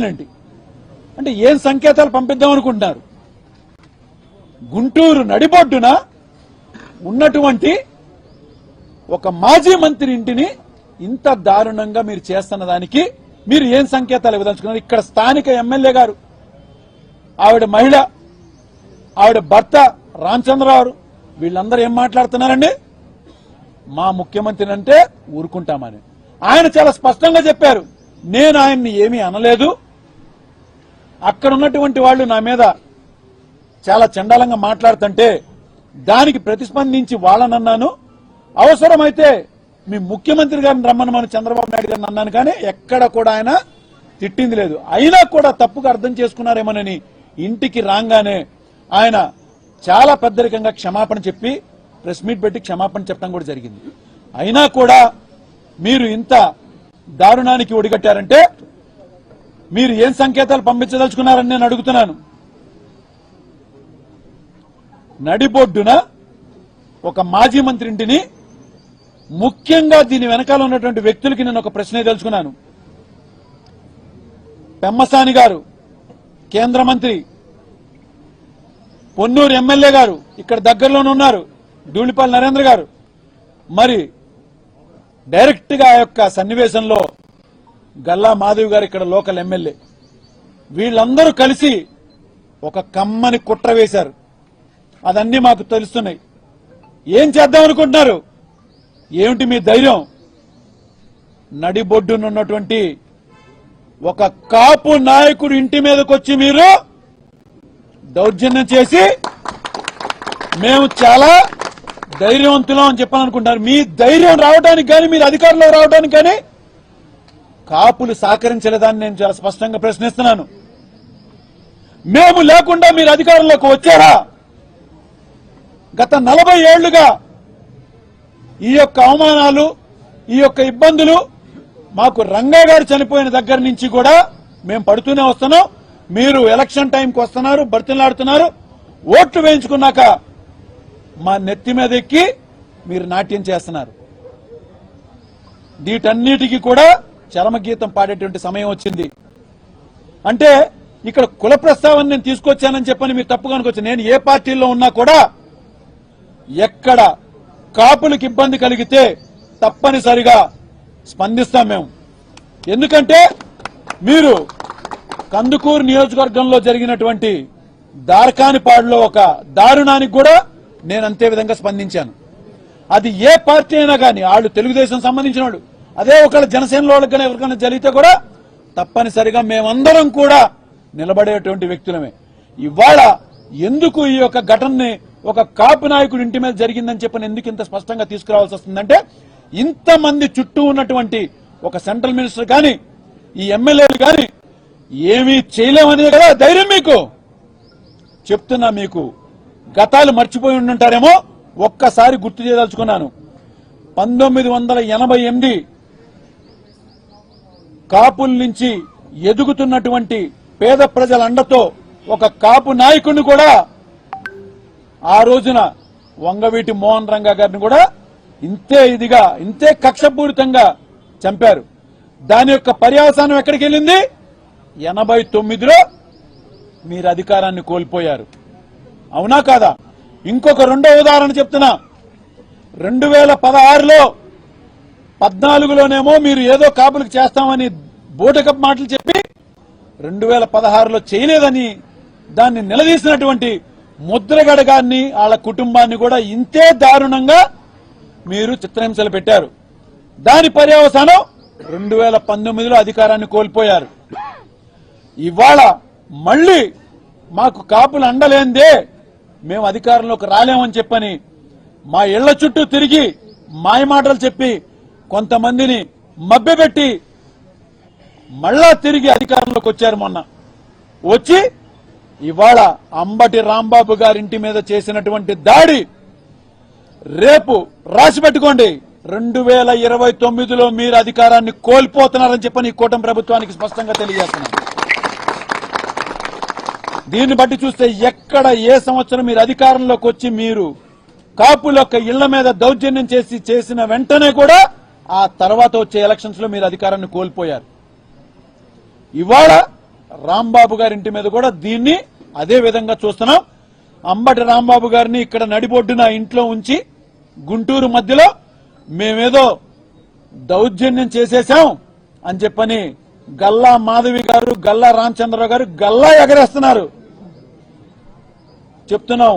చేశానండి అంటే ఏం సంకేతాలు పంపిద్దాం అనుకుంటున్నారు? గుంటూరు నడిబొడ్డున ఉన్నటువంటి ఒక మాజీ మంత్రి ఇంటిని ఇంత దారుణంగా మీరు చేస్తున్న దానికి మీరు ఏం సంకేతాలు ఇవ్వదలుచుకున్నారు? ఇక్కడ స్థానిక ఎమ్మెల్యే గారు, ఆవిడ మహిళ, ఆవిడ భర్త రామచంద్రరావు, వీళ్ళందరూ ఏం మాట్లాడుతున్నారండి? మా ముఖ్యమంత్రి అంటే ఊరుకుంటామని. ఆయన చాలా స్పష్టంగా చెప్పారు, నేను ఆయన్ని ఏమీ అనలేదు, అక్కడ ఉన్నటువంటి వాళ్ళు నా మీద చాలా చండాలంగా మాట్లాడుతుంటే దానికి ప్రతిస్పందించి వాళ్ళనన్నాను, అవసరమైతే మీ ముఖ్యమంత్రి గారిని రమ్మనమని చంద్రబాబు నాయుడు గారిని అన్నాను, కానీ ఎక్కడ కూడా ఆయన తిట్టింది లేదు. అయినా కూడా తప్పుగా అర్థం చేసుకున్నారేమోనని ఇంటికి రాగానే ఆయన చాలా పెద్దరికంగా క్షమాపణ చెప్పి ప్రెస్ మీట్ పెట్టి క్షమాపణ చెప్పడం కూడా జరిగింది. అయినా కూడా మీరు ఇంత దారుణానికి ఒడిగట్టారంటే మీరు ఏం సంకేతాలు పంపించదలుచుకున్నారని నేను అడుగుతున్నాను. నడిబొడ్డున ఒక మాజీ మంత్రి ఇంటిని, ముఖ్యంగా దీని వెనకాల ఉన్నటువంటి వ్యక్తులకి నేను ఒక ప్రశ్న తెలుసుకున్నాను. పెమ్మసాని గారు కేంద్ర మంత్రి, పొన్నూరు ఎమ్మెల్యే గారు ఇక్కడ దగ్గరలోనే ఉన్నారు, ధూళిపాల నరేంద్ర గారు, మరి డైరెక్ట్ గా ఆ యొక్క సన్నివేశంలో గల్లా మాధవ్ గారు ఇక్కడ లోకల్ ఎమ్మెల్యే, వీళ్ళందరూ కలిసి ఒక కమ్మని కుట్ర వేశారు. అదన్నీ మాకు తెలుస్తున్నాయి. ఏం చేద్దాం అనుకుంటున్నారు? ఏమిటి మీ ధైర్యం? నడిబొడ్డునున్నటువంటి ఒక కాపు నాయకుడు ఇంటి మీదకి వచ్చి మీరు దౌర్జన్యం చేసి మేము చాలా ధైర్యవంతులం అని చెప్పాలనుకుంటున్నారు. మీ ధైర్యం రావడానికి కానీ, మీరు అధికారంలో రావడానికి కానీ కాపులు సహకరించలేదని నేను చాలా స్పష్టంగా ప్రశ్నిస్తున్నాను. మేము లేకుండా మీరు అధికారంలోకి వచ్చారా? గత 40 ఏళ్లుగా ఈ యొక్క అవమానాలు, ఈ యొక్క ఇబ్బందులు మాకు రంగా గారు చనిపోయిన దగ్గర నుంచి కూడా మేము పడుతూనే వస్తున్నాం. మీరు ఎలక్షన్ టైంకి వస్తున్నారు, బర్తిలాడుతున్నారు, ఓట్లు వేయించుకున్నాక మా నెత్తి మీద ఎక్కి మీరు నాట్యం చేస్తున్నారు. వీటన్నిటికీ కూడా చరమగీతం పాడేటువంటి సమయం వచ్చింది. అంటే ఇక్కడ కుల ప్రస్తావన నేను తీసుకొచ్చానని చెప్పని మీరు తప్పుగా అనుకోవచ్చు. నేను ఏ పార్టీలో ఉన్నా కూడా ఎక్కడ కాపులకు ఇబ్బంది కలిగితే తప్పనిసరిగా స్పందిస్తాం మేము. ఎందుకంటే మీరు కందుకూరు నియోజకవర్గంలో జరిగినటువంటి దార్కానిపాడులో ఒక దారుణానికి కూడా నేను అంతే విధంగా స్పందించాను. అది ఏ పార్టీ అయినా కానీ, వాళ్ళు తెలుగుదేశం సంబంధించిన వాళ్ళు, అదే ఒకళ్ళ జనసేనలో వాళ్ళకి ఎవరికైనా జరిగితే కూడా తప్పనిసరిగా మేమందరం కూడా నిలబడేటువంటి వ్యక్తులమే. ఇవాళ ఎందుకు ఈ యొక్క ఘటనని ఒక కాపు నాయకుడి ఇంటి మీద జరిగిందని చెప్పని ఎందుకు ఇంత స్పష్టంగా తీసుకురావాల్సి వస్తుందంటే, ఇంతమంది చుట్టూ ఉన్నటువంటి ఒక సెంట్రల్ మినిస్టర్ కానీ, ఈ ఎమ్మెల్యేలు కానీ ఏమీ చేయలేమనేది కదా ధైర్యం మీకు. చెప్తున్నా, మీకు గతాలు మర్చిపోయి ఉండుంటారేమో, ఒక్కసారి గుర్తు చేయదలుచుకున్నాను. 1988 కాపుల నుంచి ఎదుగుతున్నటువంటి పేద ప్రజల అండతో ఒక కాపు నాయకుడిని కూడా ఆ రోజున వంగవీటి మోహన్ రంగా గారిని కూడా ఇంతే ఇదిగా, ఇంతే కక్షపూరితంగా చంపారు. దాని యొక్క పర్యవసానం ఎక్కడికి వెళ్ళింది? 89లో మీరు అధికారాన్ని కోల్పోయారు. అవునా కాదా? ఇంకొక రెండో ఉదాహరణ చెప్తున్నా. 2016లో 14లోనేమో మీరు ఏదో కాపులకు చేస్తామని బూటకపు మాటలు చెప్పి 2016లో చేయలేదని దాన్ని నిలదీసినటువంటి ముద్రగడ గారిని, వాళ్ళ కుటుంబాన్ని కూడా ఇంతే దారుణంగా మీరు చిత్రహింసలు పెట్టారు. దాని పర్యవసానం 2019లో అధికారాన్ని కోల్పోయారు. ఇవాళ మళ్లీ మాకు కాపులు అండలేందే మేము అధికారంలోకి రాలేమని చెప్పని మా ఇళ్ల చుట్టూ తిరిగి మాయమాటలు చెప్పి కొంతమందిని మభ్యపెట్టి మళ్ళా తిరిగి అధికారంలోకి వచ్చారు. మొన్న వచ్చి ఇవాళ అంబటి రాంబాబు గారింటి మీద చేసినటువంటి దాడి రేపు రాసి పెట్టుకోండి, 2029లో మీరు అధికారాన్ని కోల్పోతున్నారని చెప్పని ఈ కూటమి ప్రభుత్వానికి స్పష్టంగా తెలియజేస్తున్నారు. దీన్ని బట్టి చూస్తే ఎక్కడ ఏ సంవత్సరం మీరు అధికారంలోకి వచ్చి మీరు కాపుల యొక్క ఇళ్ల మీద దౌర్జన్యం చేసిన వెంటనే కూడా ఆ తర్వాత వచ్చే ఎలక్షన్స్ లో మీరు అధికారాన్ని కోల్పోయారు. ఇవాళ రాంబాబు గారి ఇంటి మీద కూడా దీన్ని అదే విధంగా చూస్తున్నాం. అంబటి రాంబాబు గారిని ఇక్కడ నడిబొడ్డున ఇంట్లో ఉంచి గుంటూరు మధ్యలో మేమేదో దౌర్జన్యం చేసేశాం అని చెప్పని గల్లా మాధవి గారు, గల్లా రామచంద్రరావు గారు గల్లా ఎగరేస్తున్నారు. చెప్తున్నాం,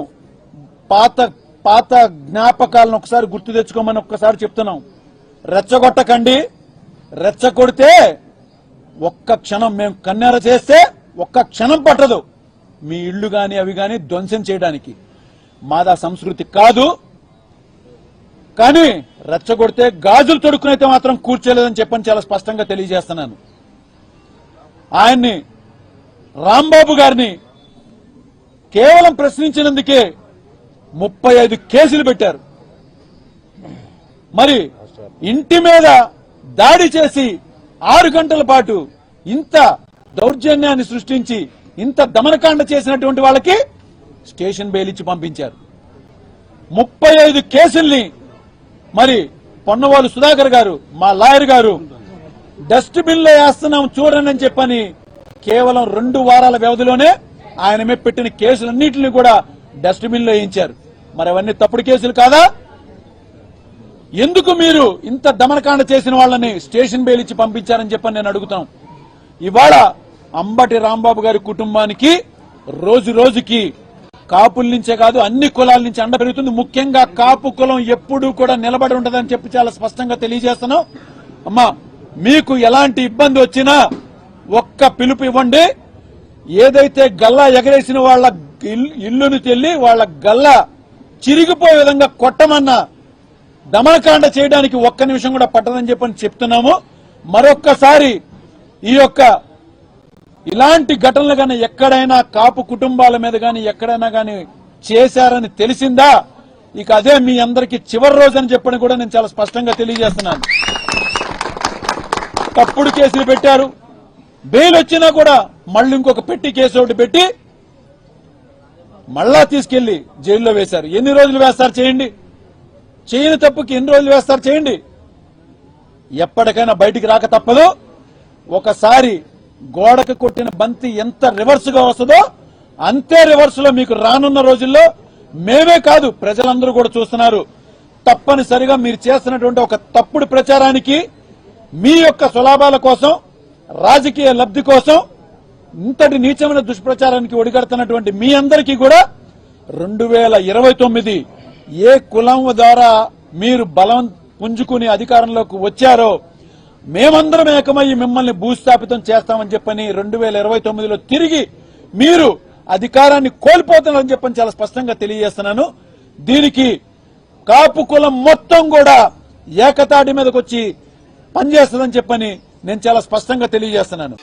పాత జ్ఞాపకాలను ఒకసారి గుర్తు తెచ్చుకోమని ఒక్కసారి చెప్తున్నాం. రెచ్చగొట్టకండి, రెచ్చగొడితే ఒక్క క్షణం మేము కన్నెర చేస్తే ఒక్క క్షణం పట్టదు మీ ఇళ్లు గాని అవి గాని ధ్వంసం చేయడానికి. మాదా సంస్కృతి కాదు. కానీ రెచ్చగొడితే గాజులు తొడుక్కునైతే మాత్రం కూర్చోలేదని చెప్పని చాలా స్పష్టంగా తెలియజేస్తున్నాను. ఆయన్ని రాంబాబు గారిని కేవలం ప్రశ్నించినందుకే 35 కేసులు పెట్టారు. మరి ఇంటి మీద దాడి చేసి 6 గంటల పాటు ఇంత దౌర్జన్యాన్ని సృష్టించి ఇంత దమనకాండ చేసినటువంటి వాళ్ళకి స్టేషన్ బెయిల్ ఇచ్చి పంపించారు. 35 కేసుల్ని మరి పొన్నవాళ్ళు సుధాకర్ గారు, మా లాయర్ గారు డస్ట్బిన్ లో వేస్తున్నాం చూడండి అని చెప్పని కేవలం 2 వారాల వ్యవధిలోనే ఆయన మీద పెట్టిన కేసులన్నింటినీ కూడా డస్ట్బిన్ లో వేయించారు. మరి అవన్నీ తప్పుడు కేసులు కాదా? ఎందుకు మీరు ఇంత దమనకాండ చేసిన వాళ్ళని స్టేషన్ బెయిల్ ఇచ్చి పంపించారని చెప్పని నేను అడుగుతాం. ఇవాళ అంబటి రాంబాబు గారి కుటుంబానికి రోజు రోజుకి కాపుల నుంచే కాదు అన్ని కులాల నుంచి అండ పెరుగుతుంది. ముఖ్యంగా కాపు కులం ఎప్పుడూ కూడా నిలబడి ఉంటదని చెప్పి చాలా స్పష్టంగా తెలియజేస్తున్నాం. అమ్మా, మీకు ఎలాంటి ఇబ్బంది వచ్చినా ఒక్క పిలుపు ఇవ్వండి. ఏదైతే గల్లా ఎగరేసిన వాళ్ళ ఇల్లుని తెల్లి వాళ్ళ గల్లా చిరిగిపోయే విధంగా కొట్టమన్నా దమనకాండ చేయడానికి ఒక్క నిమిషం కూడా పట్టదని చెప్పని చెప్తున్నాము. మరొక్కసారి ఈ యొక్క ఇలాంటి ఘటనలు గానీ ఎక్కడైనా కాపు కుటుంబాల మీద గానీ ఎక్కడైనా గానీ చేశారని తెలిసిందా, ఇక అదే మీ అందరికీ చివరి రోజు అని చెప్పని కూడా నేను చాలా స్పష్టంగా తెలియజేస్తున్నాను. తప్పుడు కేసులు పెట్టారు. బెయిల్ వచ్చినా కూడా మళ్ళీ ఇంకొక పెట్టి కేసు ఒకటి పెట్టి మళ్ళా తీసుకెళ్లి జైల్లో వేశారు. ఎన్ని రోజులు వేస్తారు చేయండి. చేయని తప్పుకి ఎన్ని రోజులు వేస్తారు చేయండి. ఎప్పటికైనా బయటికి రాక తప్పదు. ఒకసారి గోడకు కొట్టిన బంతి ఎంత రివర్స్ గా వస్తుందో అంతే రివర్స్ లో మీకు రానున్న రోజుల్లో మేమే కాదు ప్రజలందరూ కూడా చూస్తున్నారు. తప్పనిసరిగా మీరు చేస్తున్నటువంటి ఒక తప్పుడు ప్రచారానికి, మీ యొక్క సులాభాల కోసం, రాజకీయ లబ్ధి కోసం ఇంతటి నీచమైన దుష్ప్రచారానికి ఒడిగడుతున్నటువంటి మీ అందరికీ కూడా 2029 ఏ కులం ద్వారా మీరు బలం పుంజుకుని అధికారంలోకి వచ్చారో మేమందరం ఏకమయ్యి మిమ్మల్ని భూస్థాపితం చేస్తామని చెప్పని 2029లో తిరిగి మీరు అధికారాన్ని కోల్పోతున్నారని చెప్పని చాలా స్పష్టంగా తెలియజేస్తున్నాను. దీనికి కాపు కులం మొత్తం కూడా ఏకతాటి మీదకి వచ్చి పనిచేస్తుందని చెప్పని నేను చాలా స్పష్టంగా తెలియజేస్తున్నాను.